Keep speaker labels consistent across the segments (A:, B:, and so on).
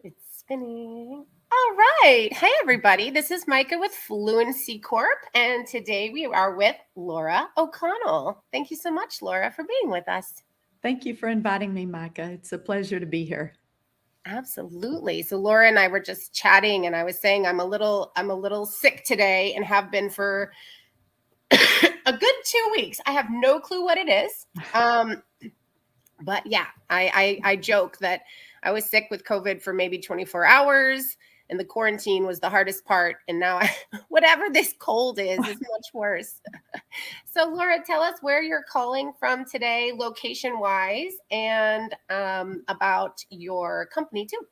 A: It's spinning. All right. Hey, everybody. This is Micah with Fluency Corp. And today we are with Laura O'Connell. Thank you so much, Laura, for being with us.
B: Thank you for inviting me, Micah. It's a pleasure to be here.
A: Absolutely. So Laura and I were just chatting and I was saying I'm a little sick today and have been for a good 2 weeks. I have no clue what it is. But yeah, I joke that I was sick with COVID for maybe 24 hours, and the quarantine was the hardest part. And now, whatever this cold is much worse. So, Laura, tell us where you're calling from today, location wise, and about your company too.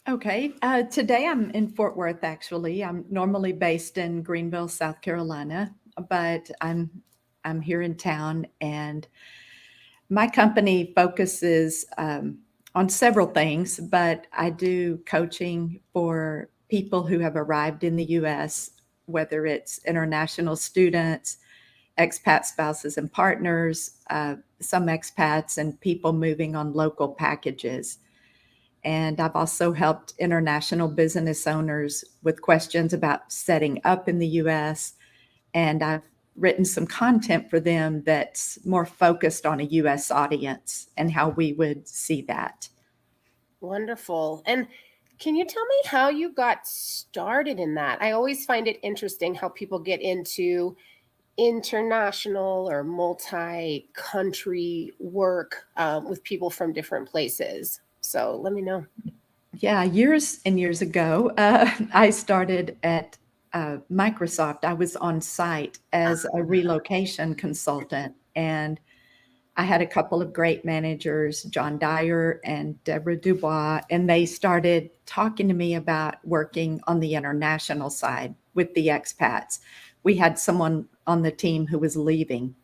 B: Okay, today I'm in Fort Worth, actually. I'm normally based in Greenville, South Carolina, but I'm here in town, and my company focuses on several things, but I do coaching for people who have arrived in the U.S., whether it's international students, expat spouses and partners, some expats, and people moving on local packages. And I've also helped international business owners with questions about setting up in the US. And I've written some content for them that's more focused on a US audience and how we would see that.
A: Wonderful. And can you tell me how you got started in that? I always find it interesting how people get into international or multi-country work with people from different places. So let me know.
B: Yeah, years and years ago, I started at Microsoft. I was on site as a relocation consultant, and I had a couple of great managers, John Dyer and Deborah Dubois, and they started talking to me about working on the international side with the expats. We had someone on the team who was leaving.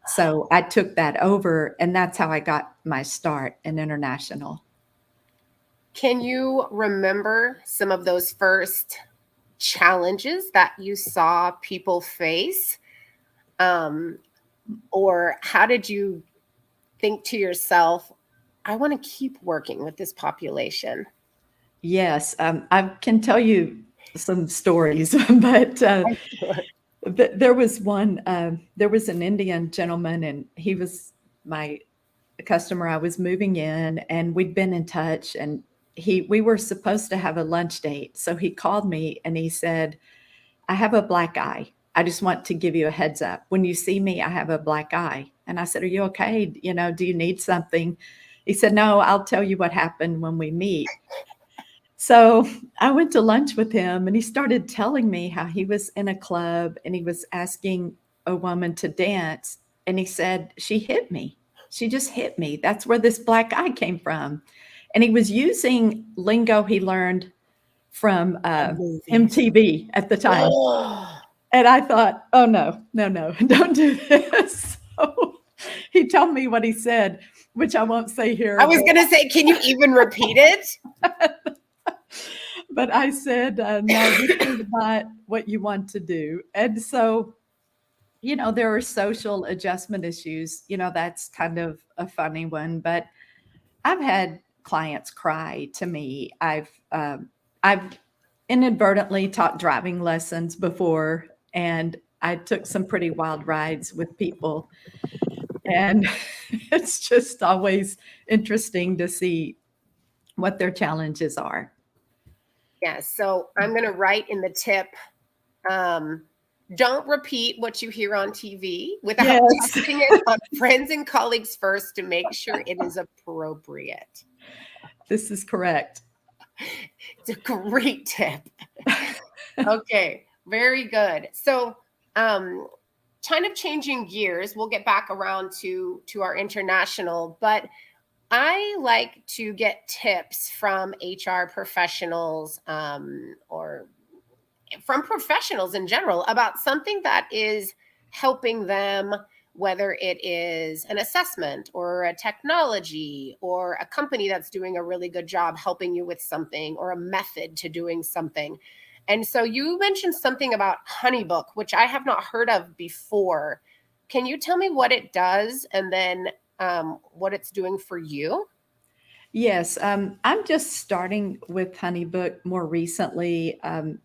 B: So I took that over, and that's how I got my start in international.
A: Can you remember some of those first challenges that you saw people face? Um, or how did you think to yourself, I want to keep working with this population?
B: Yes, I can tell you some stories, but there was one. There was an Indian gentleman, and he was my customer. I was moving in, and we'd been in touch, and we were supposed to have a lunch date. So he called me and he said, "I have a black eye. I just want to give you a heads up. When you see me, I have a black eye." And I said, "Are you okay? Do you need something?" He said, "No, I'll tell you what happened when we meet." So I went to lunch with him, and he started telling me how he was in a club and he was asking a woman to dance. And he said, "She hit me. She just hit me. That's where this black eye came from." And he was using lingo he learned from
A: Movies.
B: MTV at the time.
A: Oh,
B: And I thought, "Oh, no, no, no, don't do this." So he told me what he said, which I won't say
A: I
B: here,
A: was going to say, can you even repeat it?
B: but I said, "No, this is not what you want to do." And so, there are social adjustment issues. That's kind of a funny one, but I've had clients cry to me. I've inadvertently taught driving lessons before, and I took some pretty wild rides with people, and it's just always interesting to see what their challenges are.
A: Yes. So I'm going to write in the tip, um, don't repeat what you hear on TV without
B: Yes,
A: testing it on friends and colleagues first to make sure it is appropriate.
B: this is correct.
A: It's a great tip. Okay, very good. So, um, kind of changing gears, we'll get back around to our international, but I like to get tips from HR professionals or from professionals in general about something that is helping them, whether it is an assessment or a technology or a company that's doing a really good job helping you with something or a method to doing something. And so you mentioned something about Honeybook, which I have not heard of before. Can you tell me what it does and then what it's doing for you?
B: Yes, I'm just starting with HoneyBook more recently.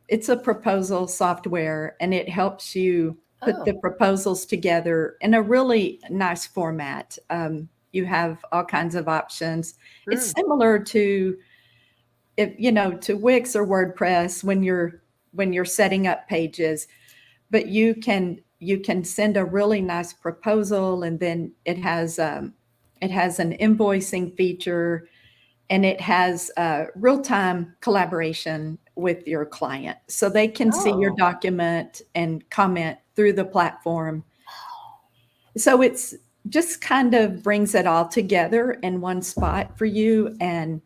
B: It's a proposal software, and it helps you put the
A: Oh.
B: proposals together in a really nice format. You have all kinds of options. It's
A: Mm.
B: similar to, if to Wix or WordPress when you're setting up pages, but you can send a really nice proposal, and then it has an invoicing feature, and it has real time collaboration with your client. So they can see your
A: Oh.
B: document and comment through the platform. So it's just kind of brings it all together in one spot for you. And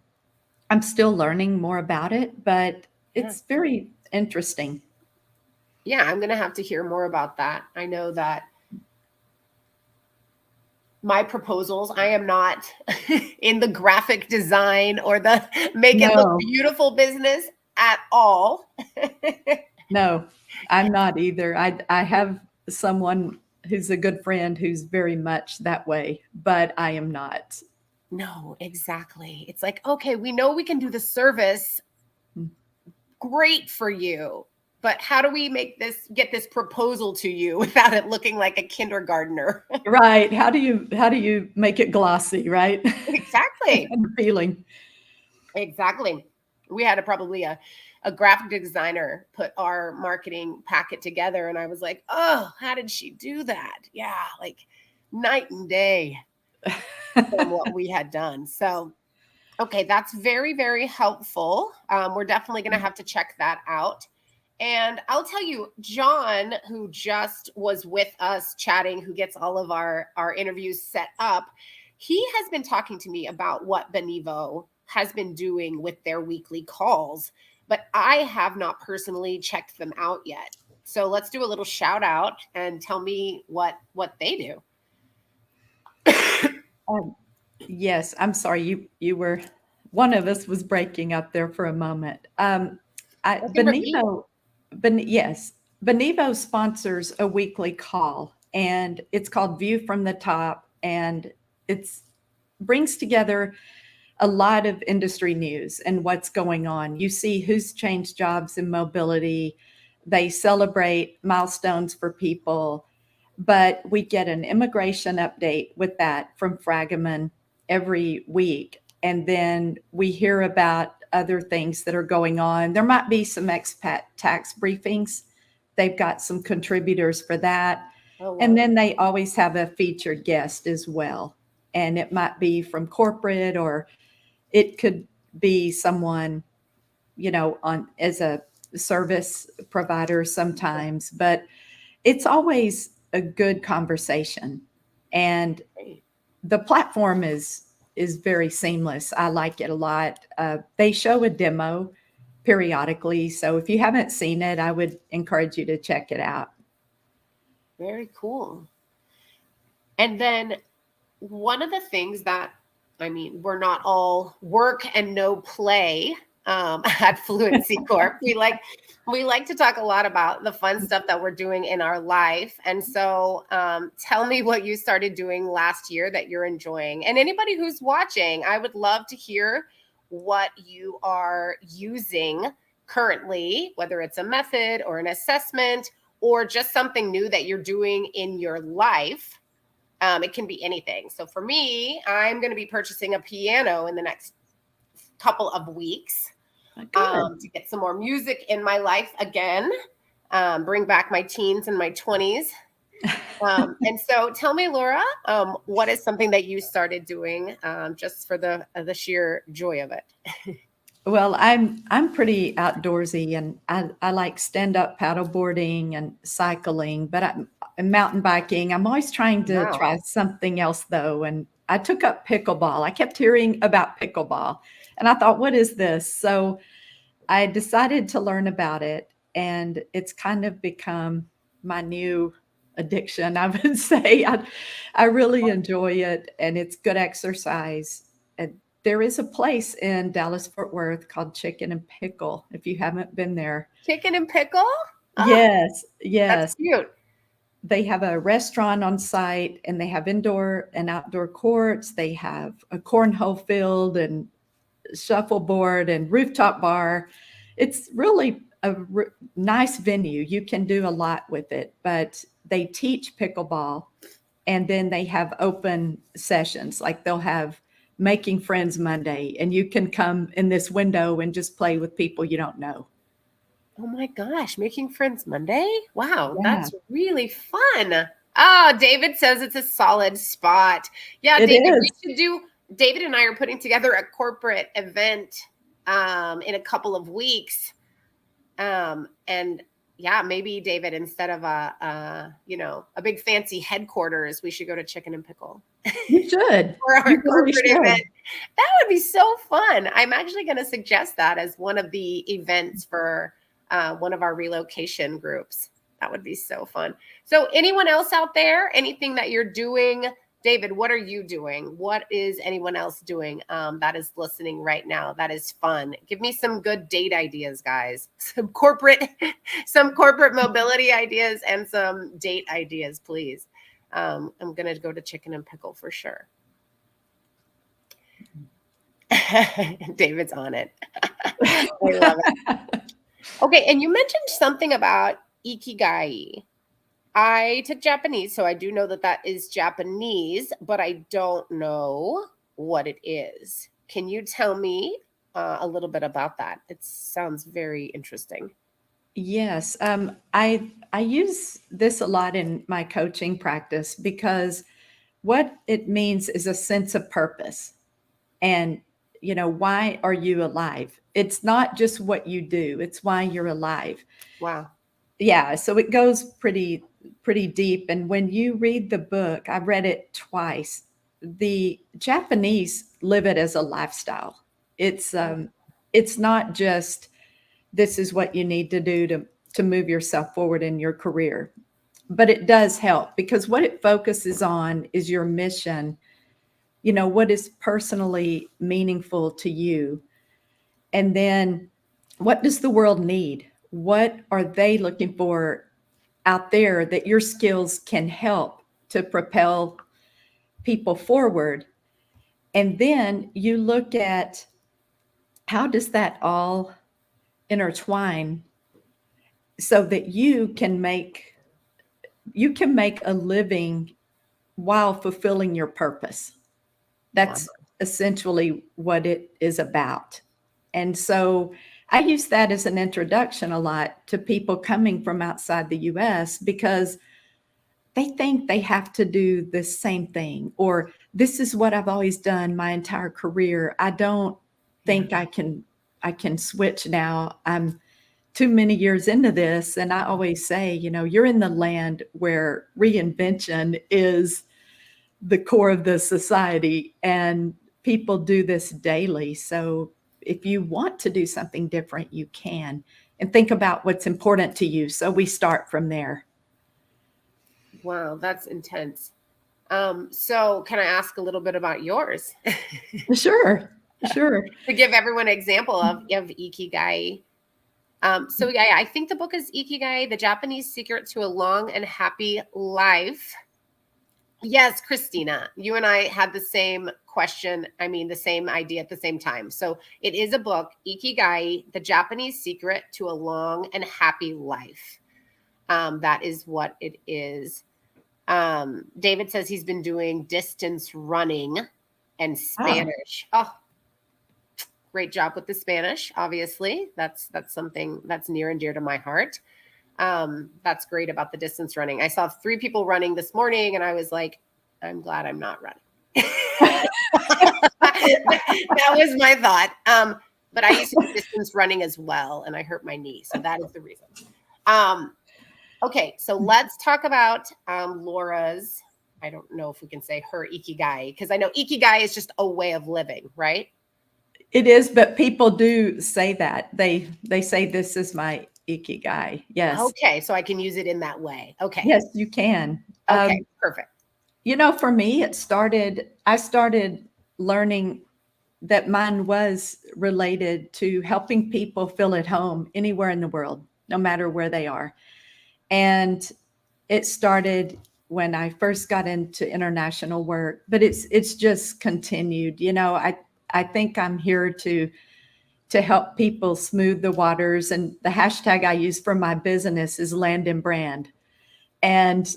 B: I'm still learning more about it, but
A: Yeah.
B: it's very interesting.
A: Yeah, I'm gonna have to hear more about that. I know that my proposals, I am not in the graphic design or the make it look
B: No,
A: beautiful business at all.
B: no, I'm not either. I have someone who's a good friend who's very much that way, but I am not.
A: No, exactly. It's like, okay, we know we can do the service,
B: Mm.
A: great for you, but how do we get this proposal to you without it looking like a kindergartner?
B: Right. How do you make it glossy, right?
A: Exactly.
B: And appealing.
A: Exactly. We had probably a graphic designer put our marketing packet together, and I was like, oh, how did she do that? Yeah, like night and day from what we had done. So, okay, that's very, very helpful. We're definitely going to have to check that out. And I'll tell you, John, who just was with us chatting, who gets all of our interviews set up, he has been talking to me about what Benevo has been doing with their weekly calls, but I have not personally checked them out yet. So let's do a little shout out and tell me what they do.
B: Um, yes, I'm sorry. You were one of us was breaking up there for a moment.
A: I can repeat.
B: Yes, Benevo sponsors a weekly call, and it's called View from the Top, and it's brings together a lot of industry news and what's going on. You see who's changed jobs in mobility. They celebrate milestones for people, but we get an immigration update with that from Fragaman every week. And then we hear about other things that are going on. There might be some expat tax briefings. They've got some contributors for that.
A: Oh
B: And
A: wow.
B: then they always have a featured guest as well. And it might be from corporate, or it could be someone, on as a service provider sometimes, but it's always a good conversation. And
A: Great.
B: the platform is very seamless. I like it a lot. They show a demo periodically, so if you haven't seen it, I would encourage you to check it out.
A: Very cool. And then one of the things that, I mean, we're not all work and no play at Fluency Corp. We like to talk a lot about the fun stuff that we're doing in our life. And so, tell me what you started doing last year that you're enjoying. And anybody who's watching, I would love to hear what you are using currently, whether it's a method or an assessment or just something new that you're doing in your life. It can be anything. So for me, I'm going to be purchasing a piano in the next couple of weeks,
B: Good.
A: to get some more music in my life again, bring back my teens and my 20s. And so tell me, Laura, what is something that you started doing, just for the sheer joy of it?
B: Well, I'm pretty outdoorsy, and I like stand up paddleboarding and cycling, but and mountain biking. I'm always trying to
A: Wow.
B: try something else though. And I took up pickleball. I kept hearing about pickleball, and I thought, what is this? So I decided to learn about it, and it's kind of become my new addiction, I would say. I really enjoy it, and it's good exercise. And there is a place in Dallas Fort Worth called Chicken and Pickle, if you haven't been there.
A: Chicken and pickle? Oh,
B: Yes,
A: that's
B: yes.
A: cute.
B: they have a restaurant on site, and they have indoor and outdoor courts. They have a cornhole field and shuffleboard and rooftop bar. It's really a nice venue. You can do a lot with it, but they teach pickleball, and then they have open sessions. Like they'll have Making Friends Monday, and you can come in this window and just play with people you don't know.
A: Oh my gosh, Making Friends Monday? Wow,
B: Yeah,
A: that's really fun. Oh, David says it's a solid spot. Yeah,
B: it
A: David, we
B: is.
A: should do. David and I are putting together a corporate event in a couple of weeks. And yeah, maybe David, instead of a big fancy headquarters, we should go to Chicken and Pickle
B: You should.
A: for our
B: You really
A: corporate event.
B: should.
A: That would be so fun. I'm actually going to suggest that as one of the events for one of our relocation groups. That would be so fun. So, anyone else out there, anything that you're doing? David, what are you doing? What is anyone else doing that is listening right now? That is fun. Give me some good date ideas, guys. Some corporate mobility ideas and some date ideas, please. I'm gonna go to Chicken and Pickle for sure. David's on it. I love it. Okay, and you mentioned something about ikigai. I took Japanese, so I do know that that is Japanese, but I don't know what it is. Can you tell me a little bit about that? It sounds very interesting.
B: Yes, I use this a lot in my coaching practice because what it means is a sense of purpose. And, why are you alive? It's not just what you do, it's why you're alive.
A: Wow.
B: Yeah, so it goes pretty deep. And when you read the book, I read it twice. The Japanese live it as a lifestyle. It's um it's not just this is what you need to do to move yourself forward in your career. But it does help because what it focuses on is your mission, what is personally meaningful to you. And then what does the world need? What are they looking for out there that your skills can help to propel people forward? And then you look at how does that all intertwine so that you can make a living while fulfilling your purpose.
A: Wow.
B: That's essentially what it is about. And so I use that as an introduction a lot to people coming from outside the US because they think they have to do the same thing, or this is what I've always done my entire career. I don't
A: Yeah.
B: think I can switch now. I'm too many years into this. And I always say, you're in the land where reinvention is the core of the society, and people do this daily. So if you want to do something different, you can. And think about what's important to you. So we start from there.
A: Wow, that's intense. So can I ask a little bit about yours
B: Sure, sure.
A: to give everyone an example of ikigai? So yeah, I think the book is Ikigai, The Japanese Secret to a Long and Happy Life. Yes, Christina, you and I had the same question. I mean, the same idea at the same time. So it is a book, Ikigai, The Japanese Secret to a Long and Happy Life. That is what it is. David says he's been doing distance running and
B: Ah,
A: Spanish. Oh, great job with the Spanish. Obviously, that's something that's near and dear to my heart. That's great about the distance running. I saw 3 people running this morning, and I was like, I'm glad I'm not running. That was my thought. But I used to do distance running as well, and I hurt my knee, so that is the reason. Um, okay, so let's talk about Laura's. I don't know if we can say her ikigai because I know ikigai is just a way of living, right?
B: it is, but people do say that. They say this is my ikigai. Yes.
A: Okay, so I can use it in that way. Okay,
B: Yes, you can.
A: okay, perfect.
B: For me, I started learning that mine was related to helping people feel at home anywhere in the world, no matter where they are. And It started when I first got into international work, but it's just continued. I think I'm here to help people smooth the waters, and the hashtag I use for my business is land and brand. And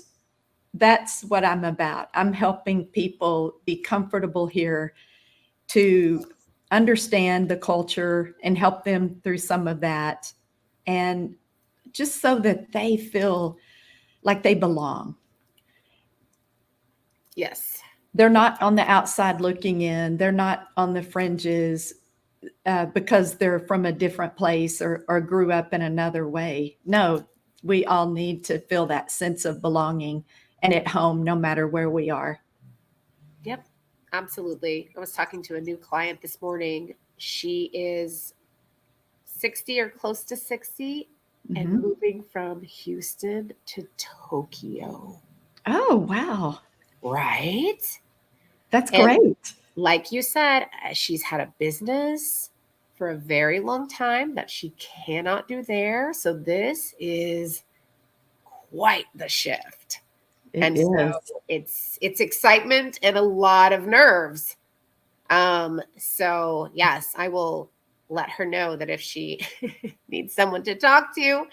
B: that's what I'm about. I'm helping people be comfortable here, to understand the culture and help them through some of that, and just so that they feel like they belong.
A: Yes.
B: They're not on the outside looking in. They're not on the fringes because they're from a different place, or grew up in another way. No, we all need to feel that sense of belonging and at home, no matter where we are.
A: Yep. Absolutely. I was talking to a new client this morning. She is 60 or close to 60 and
B: Mhm.
A: moving from Houston to Tokyo.
B: Oh, wow.
A: Right?
B: That's
A: And
B: great.
A: like you said, she's had a business for a very long time that she cannot do there. So this is quite the shift.
B: It
A: And so
B: is.
A: it's excitement and a lot of nerves. So yes, I will let her know that if she needs someone to talk to.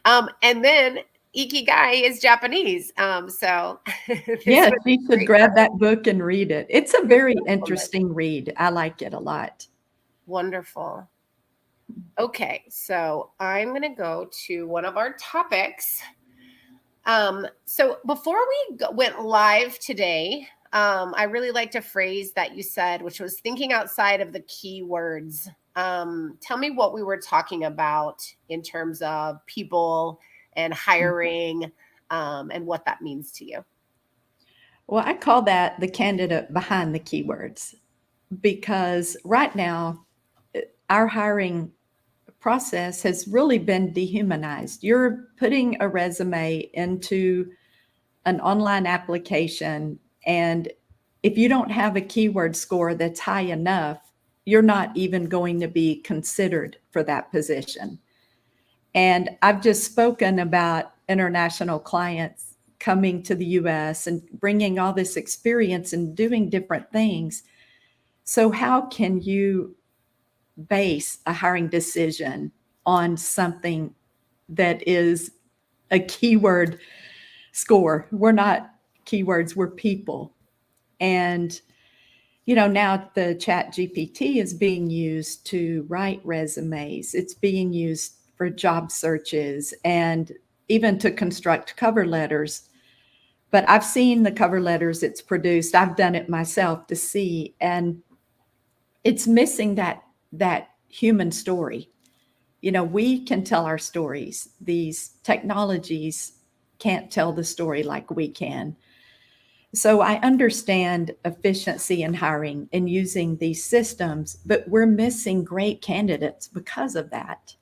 A: And then Ikigai is Japanese. So this
B: Yes,
A: would be
B: you should
A: great.
B: grab that book and read it. It's a very
A: Compliment.
B: interesting read. I like it a lot.
A: Wonderful. Okay, so I'm going to go to one of our topics. So before we went live today, I really liked a phrase that you said, which was thinking outside of the keywords. Tell me what we were talking about in terms of people and hiring, and what that means to you.
B: Well, I call that the candidate behind the keywords, because right now, our hiring process has really been dehumanized. You're putting a resume into an online application, and if you don't have a keyword score that's high enough, you're not even going to be considered for that position. And I've just spoken about international clients coming to the US and bringing all this experience and doing different things. So, how can you base a hiring decision on something that is a keyword score? We're not keywords, we're people. And now the chat GPT is being used to write resumes. It's being used for job searches and even to construct cover letters. But I've seen the cover letters it's produced. I've done it myself to see, and it's missing that human story. We can tell our stories. These technologies can't tell the story like we can. So I understand efficiency in hiring and using these systems, but we're missing great candidates because of that.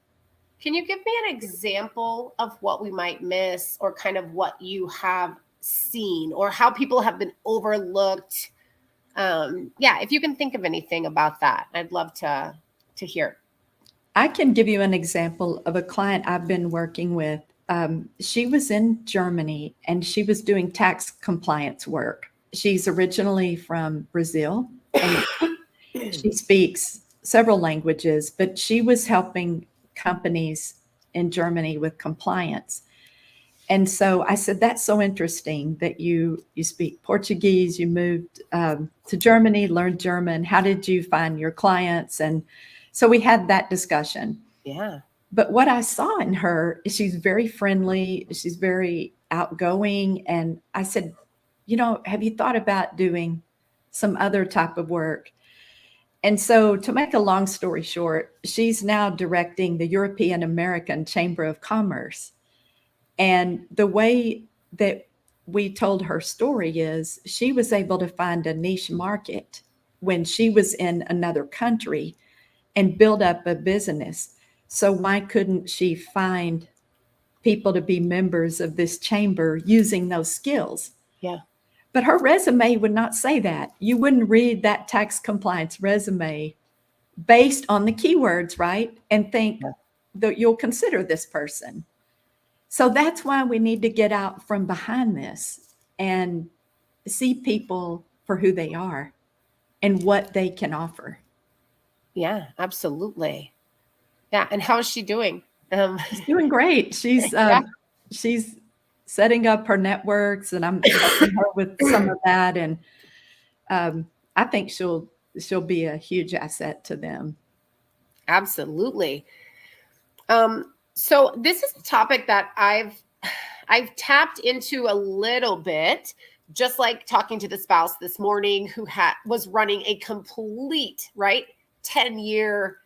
A: Can you give me an example of what we might miss, or kind of what you have seen, or how people have been overlooked? Yeah, if you can think of anything about that, I'd love to hear.
B: I can give you an example of a client I've been working with. She was in Germany and she was doing tax compliance work. She's originally from Brazil and she speaks several languages, but she was helping companies in Germany with compliance. And so I said, "That's so interesting that you speak Portuguese. You moved to Germany, learned German. How did you find your clients?" And so we had that discussion.
A: Yeah.
B: But what I saw in her is she's very friendly. She's very outgoing. And I said, "Have you thought about doing some other type of work?" And so, to make a long story short, she's now directing the European American Chamber of Commerce. And the way that we told her story is she was able to find a niche market when she was in another country and build up a business. So, why couldn't she find people to be members of this chamber using those skills?
A: Yeah.
B: But her resume would not say that. You wouldn't read that tax compliance resume based on the keywords, right? And think
A: Yeah.
B: that you'll consider this person. So that's why we need to get out from behind this and see people for who they are and what they can offer.
A: Yeah, absolutely. Yeah, and how is she doing?
B: She's doing great.
A: Yeah.
B: She's setting up her networks, and I'm helping her with some of that. And I think she'll be a huge asset to them.
A: Absolutely. So this is a topic that I've tapped into a little bit, just like talking to the spouse this morning who was running a complete, right, 10-year,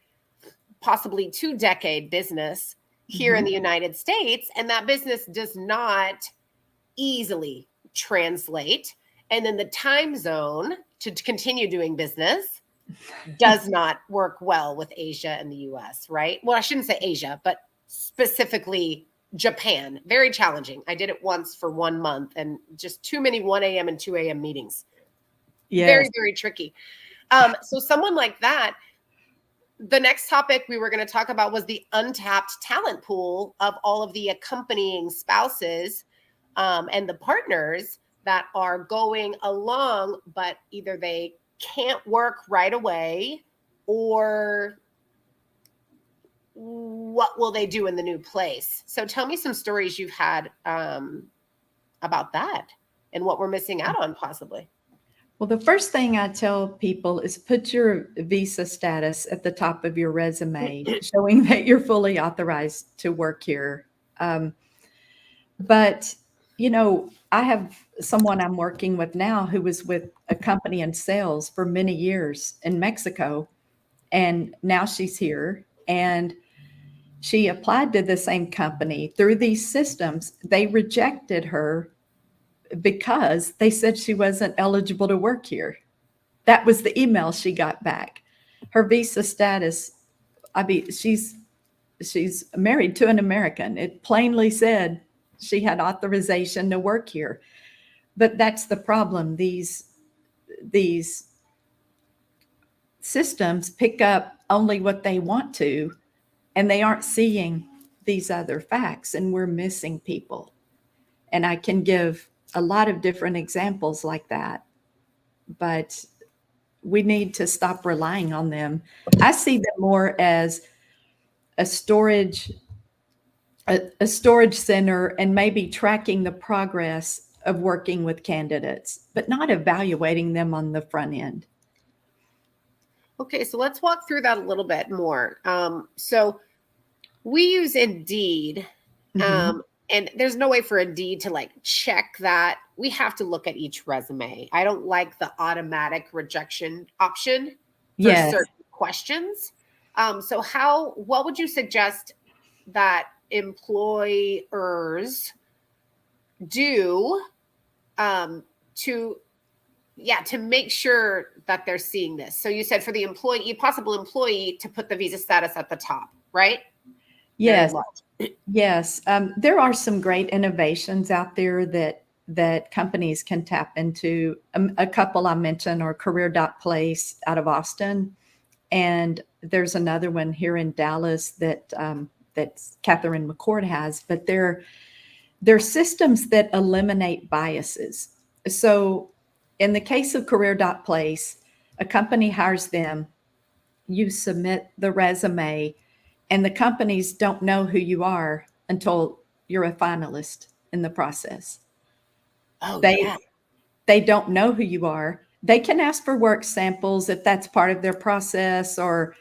A: possibly 2-decade business here in
B: Mhm.
A: the United States, and that business does not easily translate. And then the time zone to continue doing business does not work well with Asia and the US, right? Well, I shouldn't say Asia, but specifically Japan. Very challenging. I did it once for 1 month and just too many 1 a.m. and 2 a.m. meetings.
B: Yes.
A: Very, very tricky. So someone like that, the next topic we were going to talk about was the untapped talent pool of all of the accompanying spouses and the partners that are going along, but either they can't work right away, or what will they do in the new place? So tell me some stories you've had about that and what we're missing out on possibly.
B: Well, the first thing I tell people is put your visa status at the top of your resume, showing that you're fully authorized to work here. Um, but, I have someone I'm working with now who was with a company in sales for many years in Mexico, and now she's here. And she applied to the same company through these systems. They rejected her because they said she wasn't eligible to work here. That was the email she got back. Her visa status, I mean, she's married to an American. It plainly said she had authorization to work here. But that's the problem. These systems pick up only what they want to, and they aren't seeing these other facts, and we're missing people. And I can give a lot of different examples like that, but we need to stop relying on them. I see them more as a storage a storage center, and maybe tracking the progress of working with candidates, but not evaluating them on the front end.
A: Okay, so let's walk through that a little bit more. So we use Indeed,
B: Mm-hmm.
A: and there's no way for Indeed to like check that. We have to look at each resume. I don't like the automatic rejection option for
B: Yes.
A: certain questions. So what would you suggest that employers do to to make sure that they're seeing this? So you said for the possible employee, to put the visa status at the top, right? Very
B: Yes.
A: low.
B: Yes. There are some great innovations out there that companies can tap into. A couple I mentioned are Career.place out of Austin, and there's another one here in Dallas that's Catherine McCord has. But they're systems that eliminate biases. So in the case of Career.place, a company hires them, you submit the resume, and the companies don't know who you are until you're a finalist in the process.
A: Oh
B: They
A: yeah.
B: they don't know who you are. They can ask for work samples if that's part of their process, or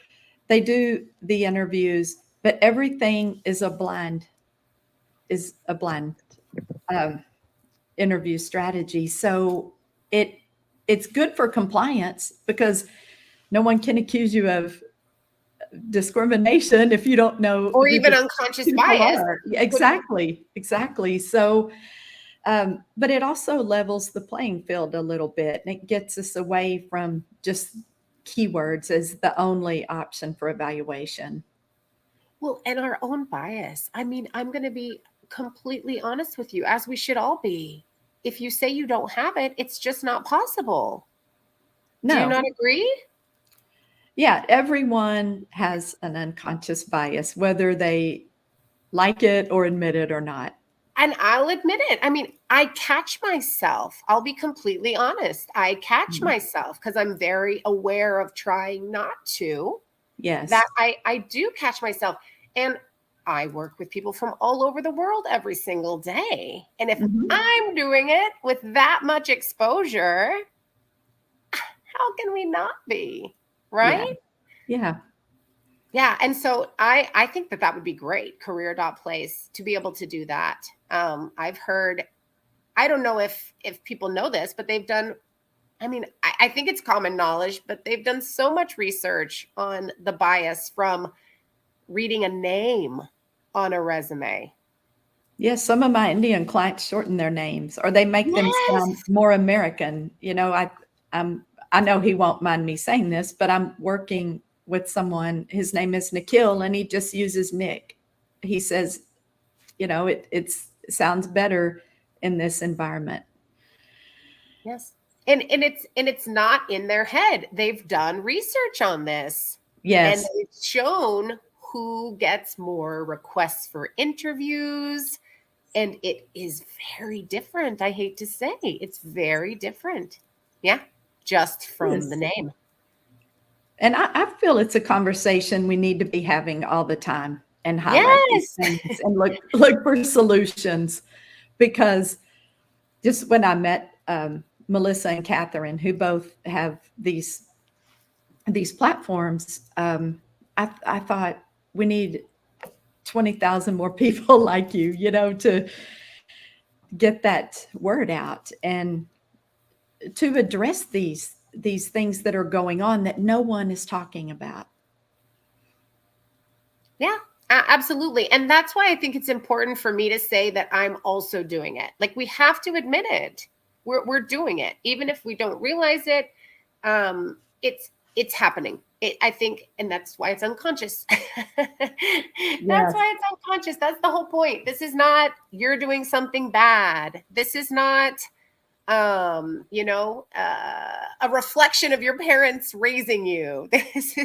B: they do the interviews, but everything is a blind um, interview strategy. So it it's good for compliance because no one can accuse you of discrimination if you don't know
A: Or
B: who
A: even
B: the
A: unconscious
B: people
A: bias.
B: are.
A: Could
B: Exactly, exactly. So, but it also levels the playing field a little bit, and it gets us away from just keywords as the only option for evaluation.
A: Well, and our own bias. I mean, I'm going to be completely honest with you, as we should all be. If you say you don't have it, it's just not possible. Do you
B: No,
A: not agree?
B: yeah, everyone has an unconscious bias, whether they like it or admit it or not.
A: And I'll admit it. I mean, I catch myself. I'll be completely honest. I catch
B: Mhm.
A: myself because I'm very aware of trying not to. That
B: Yes.
A: I do catch myself. And I work with people from all over the world every single day. And if
B: Mhm.
A: I'm doing it with that much exposure, how can we not be?
B: Yeah.
A: Right?
B: Yeah.
A: Yeah, and so I think that that would be great, career dot place, to be able to do that. I've heard, I don't know if people know this, but they've done, I mean, I think it's common knowledge, but they've done so much research on the bias from reading a name on a resume.
B: Yes, some of my Indian clients shorten their names or they make them sound
A: Yes.
B: more American. I'm I know he won't mind me saying this, but I'm working with someone, his name is Nikhil, and he just uses Nick. He says, it sounds better in this environment.
A: Yes. And it's not in their head. They've done research on this and
B: Yes.
A: it's shown who gets more requests for interviews. And it is very different. I hate to say it's very different. Yeah. Just from the
B: Yes.
A: name.
B: And I feel it's a conversation we need to be having all the time and highlight these
A: Yes.
B: things and look for solutions because just when I met Melissa and Catherine, who both have these platforms, I thought we need 20,000 more people like you, to get that word out and to address these things that are going on that no one is talking about.
A: Yeah, absolutely. And that's why I think it's important for me to say that I'm also doing it. Like we have to admit it. We're doing it. Even if we don't realize it, it's happening. I think, and that's why it's unconscious. That's
B: Yes.
A: why it's unconscious. That's the whole point. This is not you're doing something bad. This is not a reflection of your parents raising you. This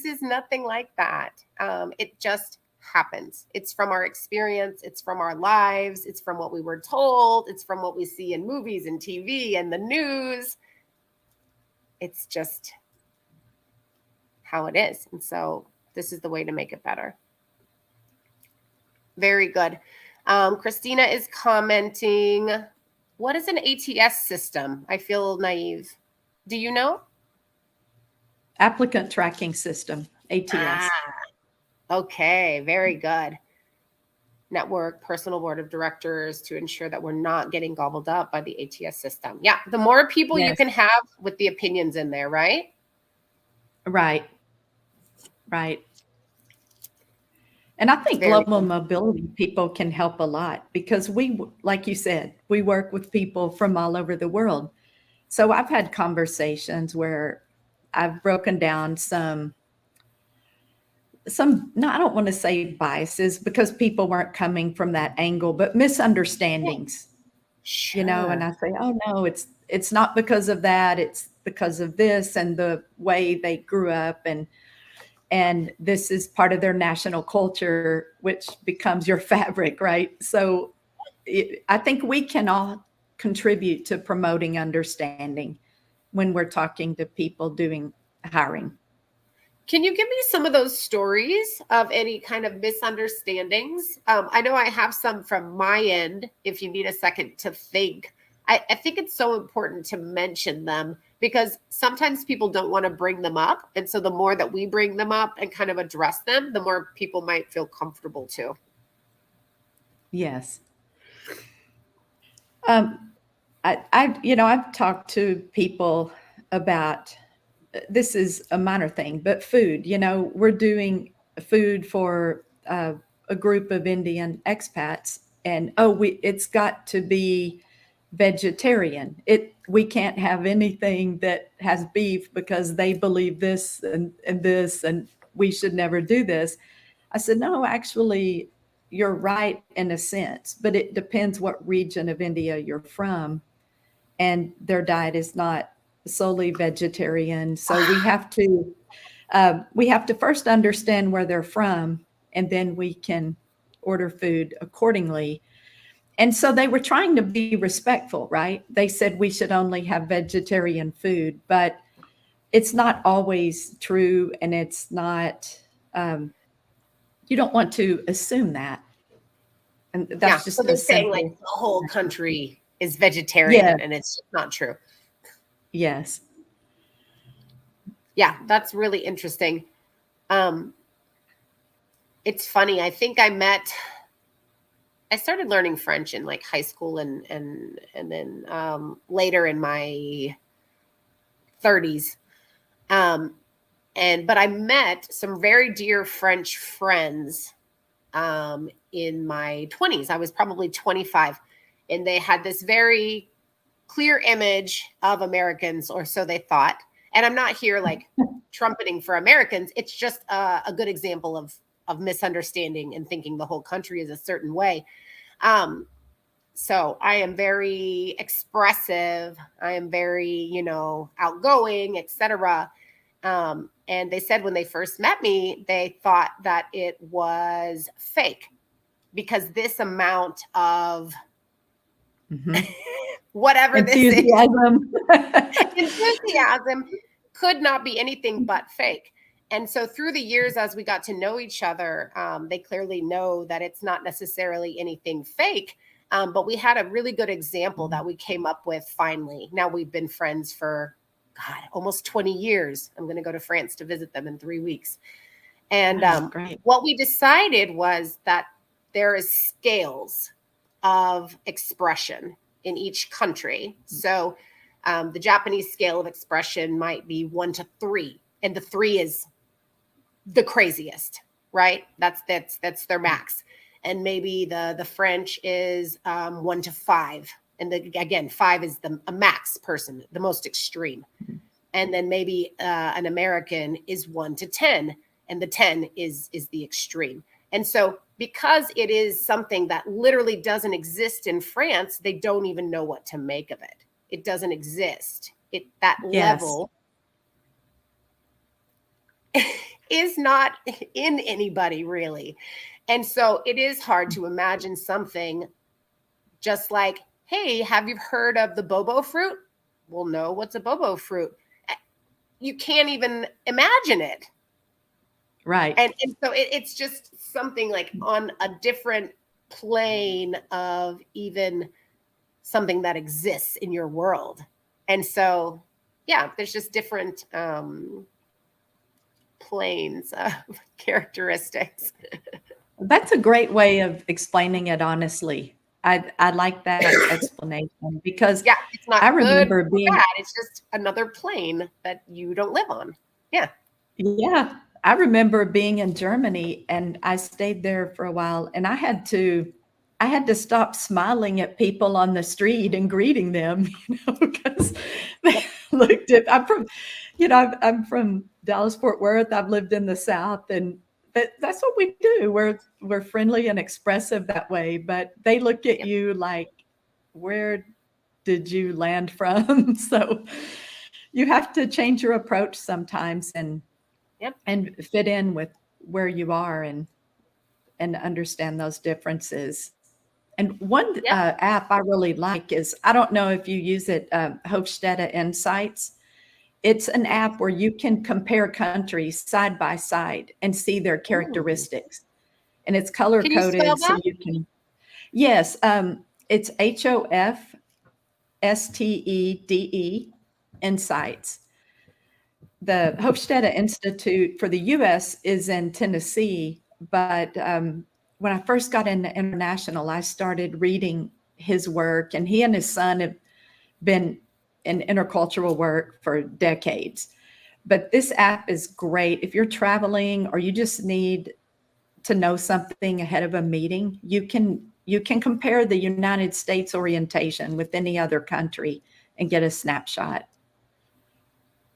A: is nothing like that. It just happens. It's from our experience, it's from our lives, it's from what we were told, it's from what we see in movies and TV and the news. It's just how it is. And so this is the way to make it better. Very good. Christina is commenting, what is an ATS system? I feel naive. Do you know?
B: Applicant tracking system,
A: Ah,
B: ATS.
A: okay. Very good. Network, personal board of directors to ensure that we're not getting gobbled up by the ATS system. Yeah. The more people you
B: Yes.
A: can have with the opinions in there, right?
B: Right. Right. And I think
A: Very
B: global
A: good.
B: mobility people can help a lot because like you said, we work with people from all over the world. So I've had conversations where I've broken down some no, I don't want to say biases because people weren't coming from that angle, but
A: Yeah.
B: misunderstandings, and
A: Sure.
B: I say, "Oh no, it's not because of that, it's because of this and the way they grew up and this is part of their national culture, which becomes your fabric, right?" So I think we can all contribute to promoting understanding when we're talking to people doing hiring.
A: Can you give me some of those stories of any kind of misunderstandings? I know I have some from my end if you need a second to think. I think it's so important to mention them because sometimes people don't want to bring them up. And so the more that we bring them up and kind of address them, the more people might feel comfortable too.
B: Yes. Um, I've talked to people about this is a minor thing, but food. We're doing food for a group of Indian expats, and it's got to be vegetarian. We can't have anything that has beef because they believe this and this, and we should never do this. I said, no, actually, you're right in a sense, but it depends what region of India you're from and their diet is not solely vegetarian. So we have to first understand where they're from, and then we can order food accordingly. And so they were trying to be respectful, right? They said we should only have vegetarian food, but it's not always true. And it's not, you don't want to assume that. And
A: Yeah.
B: that's
A: So
B: just a
A: they're saying like
B: simple,
A: the whole country is
B: yeah,
A: vegetarian, and it's just not true.
B: yes.
A: Yeah, that's really interesting. Um, it's funny. I started learning French in like high school and then later in my 30s. Um, but I met some very dear French friends in my 20s. I was probably 25, and they had this very clear image of Americans, or so they thought. And I'm not here like trumpeting for Americans. It's just a good example of misunderstanding and thinking the whole country is a certain way. Um, so I am very expressive. I am very, outgoing, etc. And they said when they first met me, they thought that it was fake because this amount of
B: Mm-hmm.
A: whatever this is,
B: Enthusiasm.
A: enthusiasm, could not be anything but fake. And so through the years, as we got to know each other, they clearly know that it's not necessarily anything fake. But we had a really good example that we came up with finally. Now we've been friends for, God, almost 20 years. I'm going to go to France to visit them in 3 weeks. And
B: Wow, great.
A: what we decided was that there is scales of expression in each country. So the Japanese scale of expression might be 1 to 3, and the 3 is the craziest, right? That's their max. And maybe the French is 1 to 5, and again 5 is a max person, the most extreme. And then maybe an American is 1 to 10, and the 10 is the extreme. And so because it is something that literally doesn't exist in France, they don't even know what to make of it. It doesn't exist. That
B: Yes.
A: level is not in anybody really. And so it is hard to imagine something just like, hey, have you heard of the bobo fruit? Well, no, what's a bobo fruit? You can't even imagine it.
B: Right.
A: And so it's just something like on a different plane of even something that exists in your world. And so, yeah, there's just different planes of characteristics.
B: That's a great way of explaining it honestly. I like that explanation because
A: Yeah, it's
B: I
A: not good
B: remember
A: or
B: being
A: bad. It's just another plane that you don't live on. Yeah.
B: yeah, I remember being in Germany and I stayed there for a while and I had to stop smiling at people on the street and greeting them, because they
A: Yep.
B: looked at I'm from Dallas Fort Worth. I've lived in the South, and that's what we do. We're friendly and expressive that way, but they look at
A: Yep.
B: you like, where did you land from? So you have to change your approach sometimes
A: Yep.
B: and fit in with where you are and understand those differences. And one
A: Yep.
B: app I really like is, I don't know if you use it, Hofstede Insights. It's an app where you can compare countries side by side and see their
A: Ooh.
B: characteristics. And it's color
A: Can you spell
B: coded so
A: that?
B: you can, yes, it's Hofstede Insights. The Hofstede Institute for the US is in Tennessee, but when I first got into international, I started reading his work, and he and his son have been in intercultural work for decades. But this app is great if you're traveling or you just need to know something ahead of a meeting. You can compare the United States orientation with any other country and get a snapshot.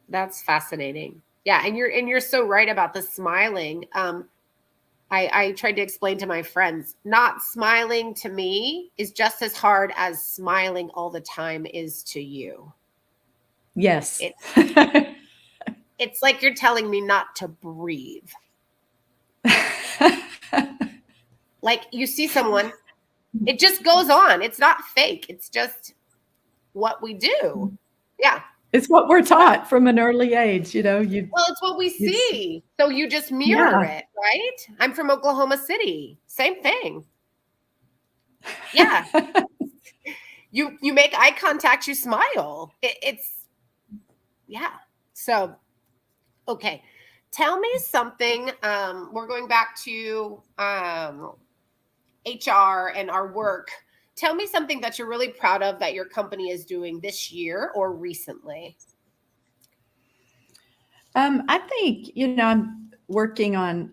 A: That's fascinating. Yeah, and you're so right about the smiling. I tried to explain to my friends, not smiling to me is just as hard as smiling all the time is to you.
B: Yes.
A: It it's like you're telling me not to breathe. Like you see someone, it just goes on. It's not fake. It's just what we do. Yeah.
B: It's what we're
A: So that,
B: taught from an early age,
A: well, it's what we
B: you
A: see. So you just mirror
B: yeah.
A: it, right? I'm from Oklahoma City. Same thing. Yeah. You make eye contact, you smile. It's yeah. So okay. Tell me something. We're going back to HR and our work. Tell me something that you're really proud of that your company is doing this year or recently.
B: I think, I'm working on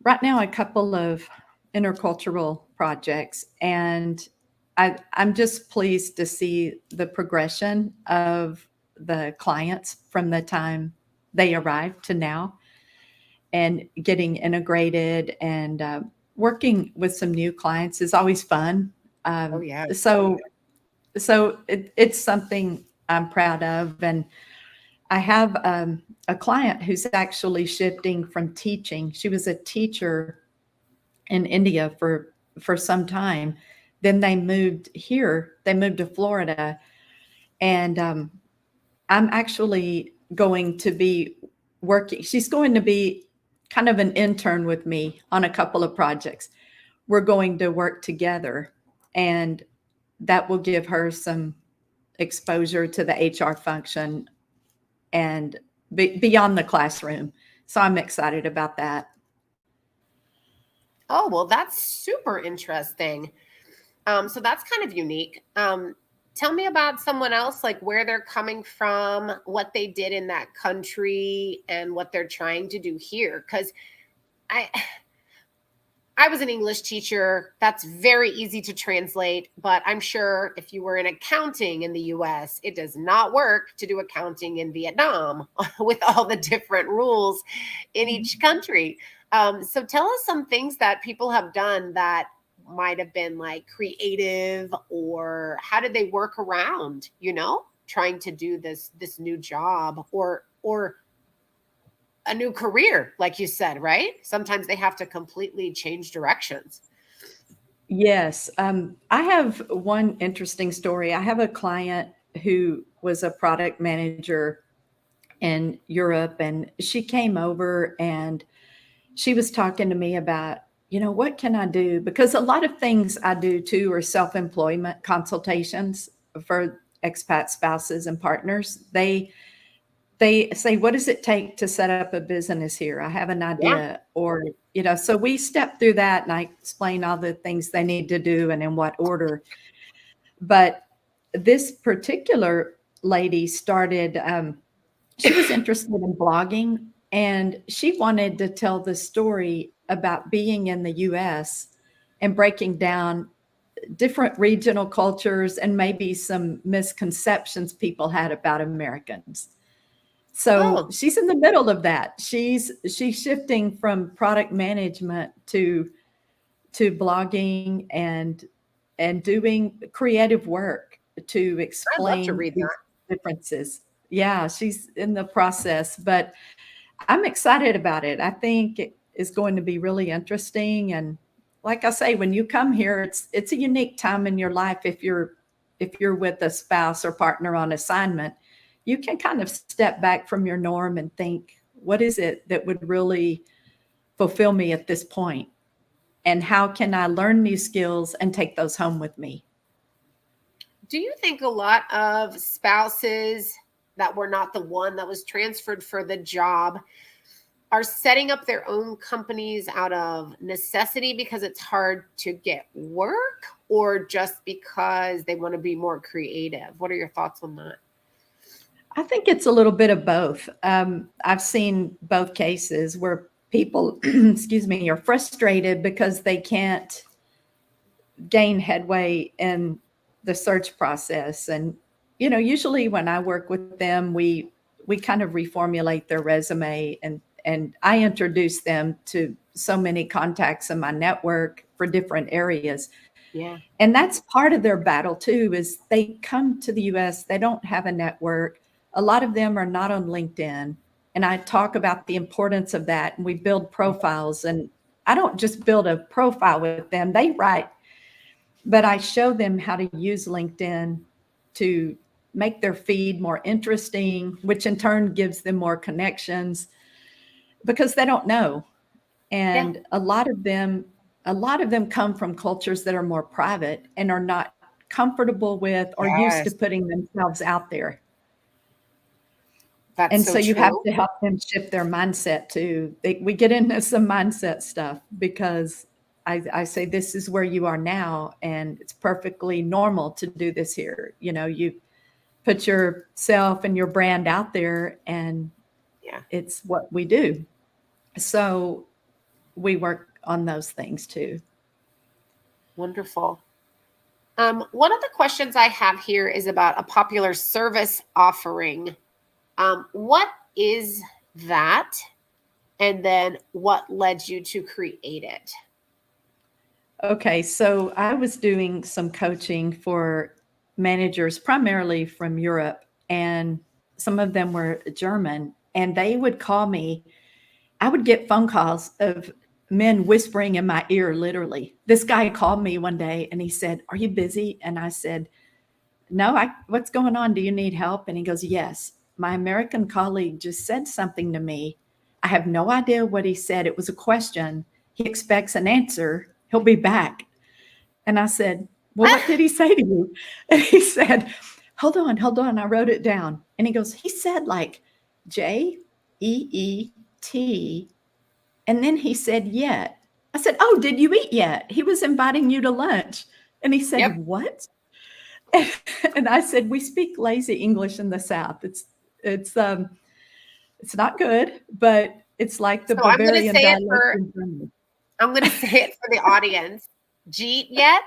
B: right now a couple of intercultural projects, and I'm just pleased to see the progression of the clients from the time they arrive to now, and getting integrated, and working with some new clients is always fun.
A: Oh
B: Um,
A: yeah.
B: so it's something I'm proud of, and I have a client who's actually shifting from teaching. She was a teacher in India for some time. Then they moved here. They moved to Florida, and I'm actually going to be working. She's going to be kind of an intern with me on a couple of projects. We're going to work together, and that will give her some exposure to the HR function and beyond the classroom. So I'm excited about that.
A: Oh, well, that's super interesting. So that's kind of unique. Tell me about someone else, like where they're coming from, what they did in that country, and what they're trying to do here. Because I, I was an English teacher. That's very easy to translate, but I'm sure if you were in accounting in the US, it does not work to do accounting in Vietnam with all the different rules in each country. So tell us some things that people have done that might have been like creative, or how did they work around, trying to do this new job, or a new career, like you said, right? Sometimes they have to completely change directions.
B: Yes. I have one interesting story. I have a client who was a product manager in Europe, and she came over and she was talking to me about, what can I do? Because a lot of things I do too are self employment consultations for expat spouses and partners. They say, what does it take to set up a business here? I have an
A: Yeah.
B: idea. Or, so we step through that, and I explain all the things they need to do and in what order. But this particular lady started, she was interested in blogging, and she wanted to tell the story about being in the US and breaking down different regional cultures and maybe some misconceptions people had about Americans. So
A: Oh,
B: she's in the middle of that. She's shifting from product management to blogging and doing creative work to
A: I'd love to
B: explain
A: read
B: these
A: that.
B: differences. Yeah, she's in the process, but I'm excited about it. I think it is going to be really interesting. And like I say, when you come here, it's a unique time in your life. If you're with a spouse or partner on assignment, you can kind of step back from your norm and think, what is it that would really fulfill me at this point? And how can I learn new skills and take those home with me?
A: Do you think a lot of spouses that were not the one that was transferred for the job are setting up their own companies out of necessity because it's hard to get work, or just because they want to be more creative? What are your thoughts on that?
B: I think it's a little bit of both. I've seen both cases where people, excuse me, are frustrated because they can't gain headway in the search process. And usually when I work with them, we kind of reformulate their resume, and I introduce them to so many contacts in my network for different areas.
A: Yeah.
B: And that's part of their battle too, is they come to the US, they don't have a network. A lot of them are not on LinkedIn. And I talk about the importance of that, and we build profiles, and I don't just build a profile with them. They write, but I show them how to use LinkedIn to make their feed more interesting, which in turn gives them more connections because they don't know.
A: Yeah.
B: And a lot of them come from cultures that are more private and are not comfortable with or used to
A: Yes.
B: putting themselves out there.
A: That's
B: And
A: so
B: so you have
A: true.
B: to help them shift their mindset too. We get into some mindset stuff because I say this is where you are now, and it's perfectly normal to do this here. You put yourself and your brand out there, and
A: Yeah.
B: it's what we do. So we work on those things too.
A: Wonderful. One of the questions I have here is about a popular service offering. What is that? And then what led you to create it?
B: Okay, so I was doing some coaching for managers primarily from Europe, and some of them were German, and they would call me. I would get phone calls of men whispering in my ear, literally. This guy called me one day and he said, "Are you busy?" And I said, "No, what's going on? Do you need help?" And he goes, "Yes. My American colleague just said something to me. I have no idea what he said. It was a question. He expects an answer. He'll be back." And I said, "Well, what did he say to you?" And he said, hold on. I wrote it down. And he goes, "He said like Jeet. And then he said, yet." I said, "Oh, did you eat yet? He was inviting you to lunch." And he
A: Yep.
B: said, "What?" And I said, "We speak lazy English in the South. It's it's not good, but it's like the
A: So I'm going to
B: Bavarian
A: say it
B: dialect
A: for
B: in Germany."
A: I'm going to say it for the audience. Jeet yet?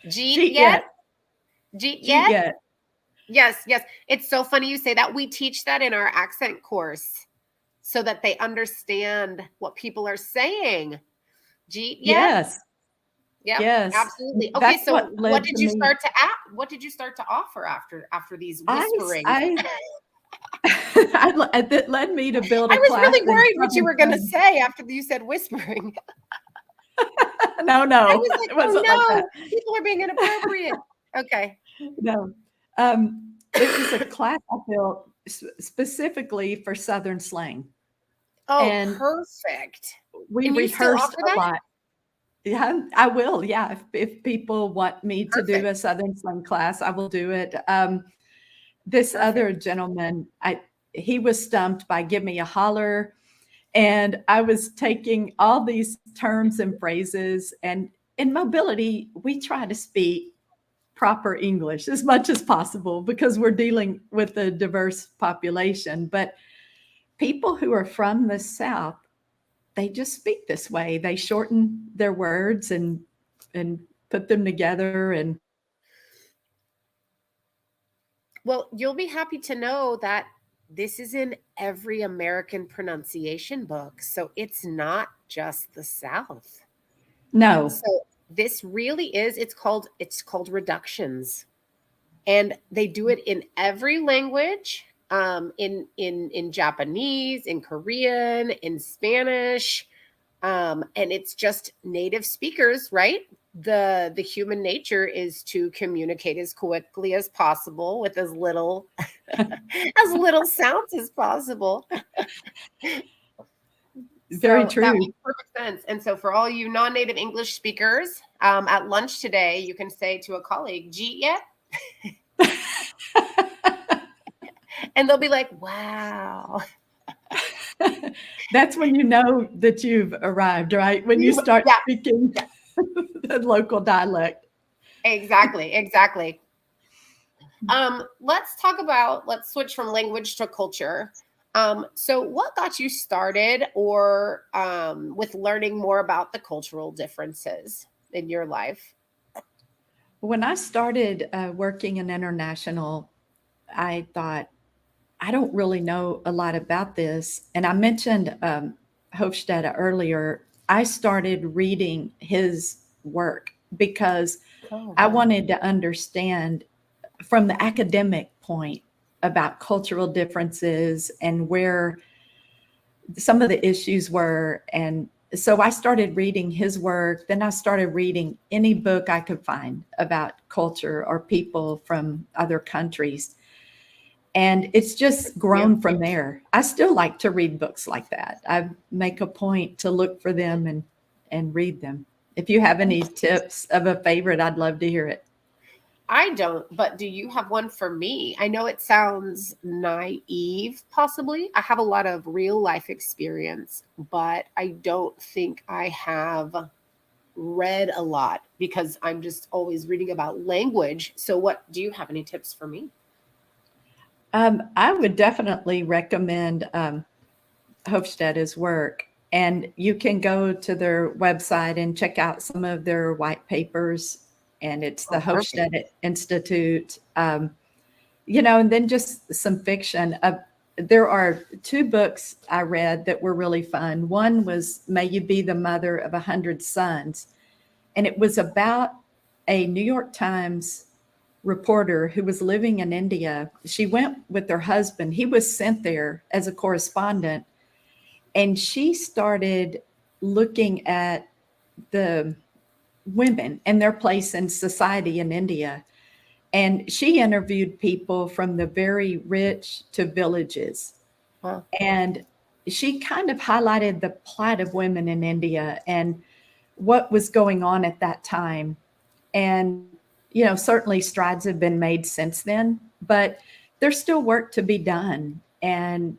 A: Jeet
B: Jeet
A: yet?
B: yet.
A: Jeet
B: Jeet
A: yet?
B: yet.
A: Yes, yes. It's so funny you say that. We teach that in our accent course so that they understand what people are saying. Jeet yet?
B: Yes.
A: Yep,
B: Yes.
A: absolutely. Okay,
B: That's
A: so
B: what
A: what
B: led
A: did
B: to
A: you
B: me.
A: start to act? What did you start to offer after these
B: I
A: whisperings?
B: I that led me to build
A: I
B: a
A: was
B: class
A: really
B: in
A: worried what you
B: Southern
A: were going to
B: slang.
A: say after you said whispering.
B: No,
A: I
B: no,
A: was like,
B: it
A: "Oh
B: wasn't like that.
A: no, people are being inappropriate." Okay.
B: No. It was a class I built specifically for Southern slang,
A: Oh,
B: and
A: perfect.
B: we
A: And you still
B: rehearsed
A: offer
B: a
A: that?
B: lot. Yeah, I will. Yeah, if people want me to do
A: Perfect.
B: a Southern slang class, I will do it. This
A: Perfect.
B: other gentleman, he was stumped by "give me a holler," and I was taking all these terms and phrases. And in mobility, we try to speak proper English as much as possible because we're dealing with a diverse population. But people who are from the South, they just speak this way. They shorten their words and put them together. And
A: Well, you'll be happy to know that this is in every American pronunciation book. So it's not just the South.
B: no,
A: So this really is it's called reductions. And they do it in every language, in Japanese, in Korean, in Spanish, and it's just native speakers, right? The human nature is to communicate as quickly as possible with as little as little sounds as possible.
B: very
A: So that
B: true.
A: makes perfect sense. And so for all you non-native English speakers, at lunch today, you can say to a colleague, "Jeet yet?" And they'll be like, "Wow."
B: That's when you know that you've arrived, right? When you start
A: Yeah,
B: speaking
A: yeah,
B: the local dialect.
A: exactly, exactly. Let's switch from language to culture. So what got you started or with learning more about the cultural differences in your life?
B: When I started working in international, I thought, I don't really know a lot about this. And I mentioned Hofstede earlier. I started reading his work because
A: Oh,
B: I
A: wow.
B: wanted to understand from the academic point about cultural differences and where some of the issues were. And so I started reading his work. Then I started reading any book I could find about culture or people from other countries. And it's just
A: Yeah.
B: grown from there. I still like to read books like that. I make a point to look for them and read them. If you have any tips of a favorite, I'd love to hear it.
A: I don't, but do you have one for me? I know it sounds naive, possibly. I have a lot of real life experience, but I don't think I have read a lot because I'm just always reading about language. So, what do you have any tips for me?
B: I would definitely recommend Hofstede's work. And you can go to their website and check out some of their white papers. And it's the
A: Oh, perfect.
B: Hofstede Institute. And then just some fiction. There are two books I read that were really fun. One was May You Be the Mother of 100 Sons. And it was about a New York Times reporter who was living in India. She went with her husband. He was sent there as a correspondent, and she started looking at the women and their place in society in India. And she interviewed people from the very rich to villages.
A: Wow.
B: And she kind of highlighted the plight of women in India and what was going on at that time. And, certainly strides have been made since then, but there's still work to be done. And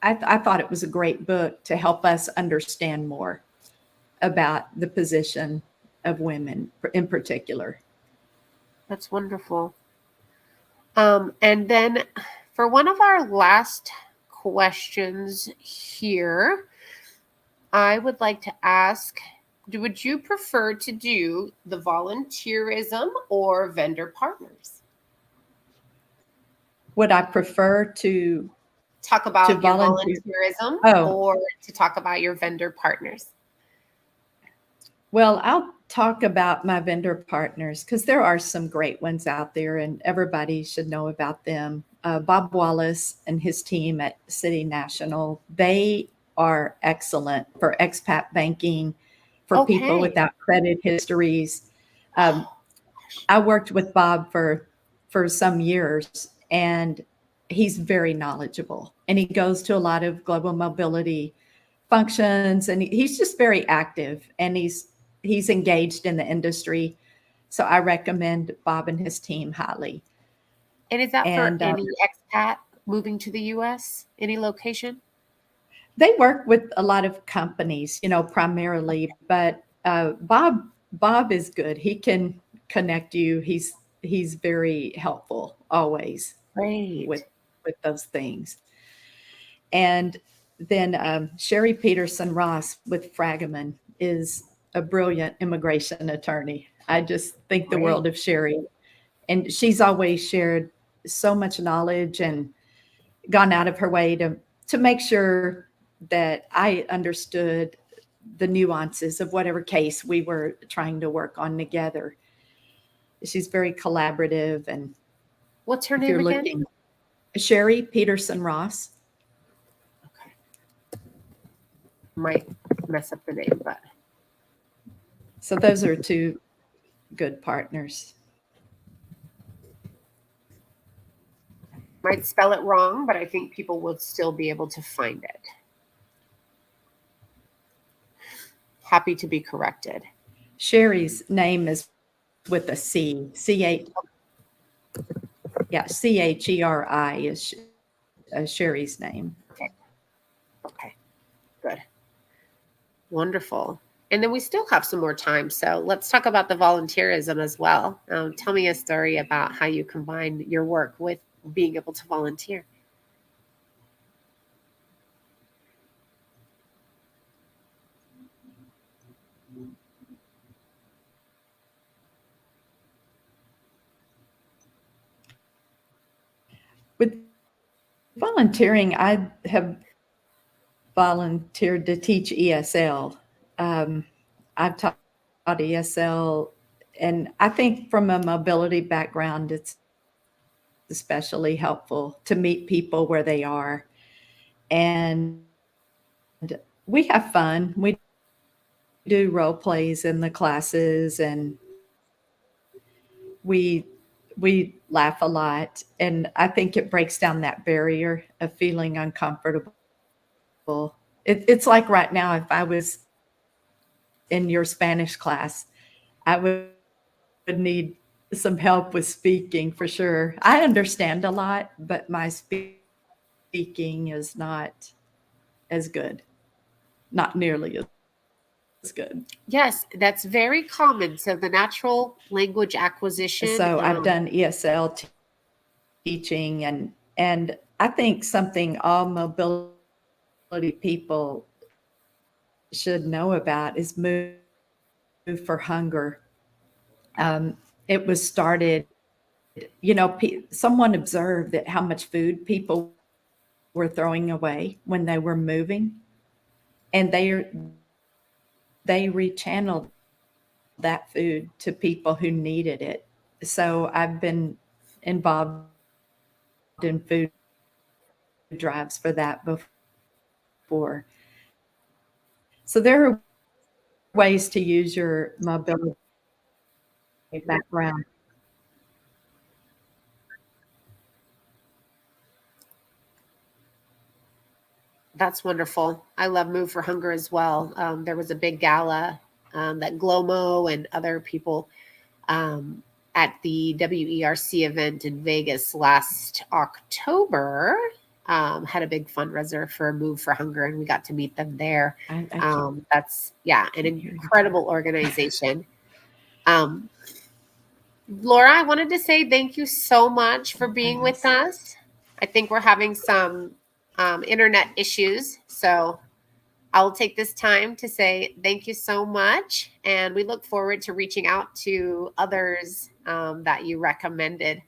B: I thought it was a great book to help us understand more about the position of women in particular.
A: That's wonderful. And then for one of our last questions here, I would like to ask, would you prefer to do the volunteerism or vendor partners?
B: Would I prefer to
A: Talk
B: to
A: about your
B: volunteer?
A: volunteerism
B: Oh,
A: or to talk about your vendor partners?
B: well, I'll talk about my vendor partners because there are some great ones out there, and everybody should know about them. Bob Wallace and his team at City National, they are excellent for expat banking, for people
A: Okay.
B: without credit histories. Um, I worked with Bob for some years, and he's very knowledgeable. And he goes to a lot of global mobility functions, and he's just very active, and he's engaged in the industry. So I recommend Bob and his team highly.
A: And is that for
B: And
A: any expat moving to the US? Any location?
B: they work with a lot of companies, primarily. But Bob is good. He can connect you. He's very helpful always with
A: Great.
B: with those things. And then Sherry Peterson Ross with Fragaman is a brilliant immigration attorney. I just think the
A: Great.
B: world of Sherry. And she's always shared so much knowledge and gone out of her way to make sure that I understood the nuances of whatever case we were trying to work on together. She's very collaborative. And
A: What's her
B: if
A: name
B: you're
A: again?
B: looking, Sherry Peterson Ross.
A: Okay. Might mess up the name, but
B: So those are two good partners.
A: might spell it wrong, but I think people will still be able to find it. Happy to be corrected.
B: Sherry's name is with a C. C-H, yeah, Cheri is Sherry's name.
A: Okay. Okay. Good. Wonderful. And then we still have some more time. So let's talk about the volunteerism as well. Tell me a story about how you combine your work with being able to volunteer.
B: With volunteering, I have volunteered to teach ESL. Um, I've taught ESL, and I think from a mobility background, it's especially helpful to meet people where they are. And we have fun. We do role plays in the classes, and we we laugh a lot, and I think it breaks down that barrier of feeling uncomfortable. It's like right now, if I was in your Spanish class, I would need some help with speaking for sure. I understand a lot, but my speaking is not as good, not nearly as good.
A: Yes, that's very common. So the natural language acquisition.
B: So I've done ESL teaching, and I think something all mobility people should know about is Move for Hunger. It was started, someone observed that how much food people were throwing away when they were moving, and they rechanneled that food to people who needed it. So I've been involved in food drives for that before. So there are ways to use your mobility background.
A: That's wonderful. I love Move for Hunger as well. There was a big gala that Glomo and other people um, at the WERC event in Vegas last October had a big fundraiser for Move for Hunger, and we got to meet them there.
B: I can't,
A: That's, yeah, an
B: can't hear you talk.
A: incredible organization. Um, Laura, I wanted to say thank you so much for being with
B: Yes.
A: us. I think we're having some internet issues. So I'll take this time to say thank you so much. And we look forward to reaching out to others that you recommended.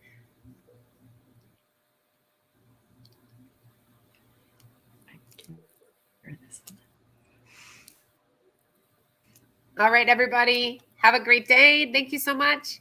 B: I can hear this.
A: All right, everybody. Have a great day. Thank you so much.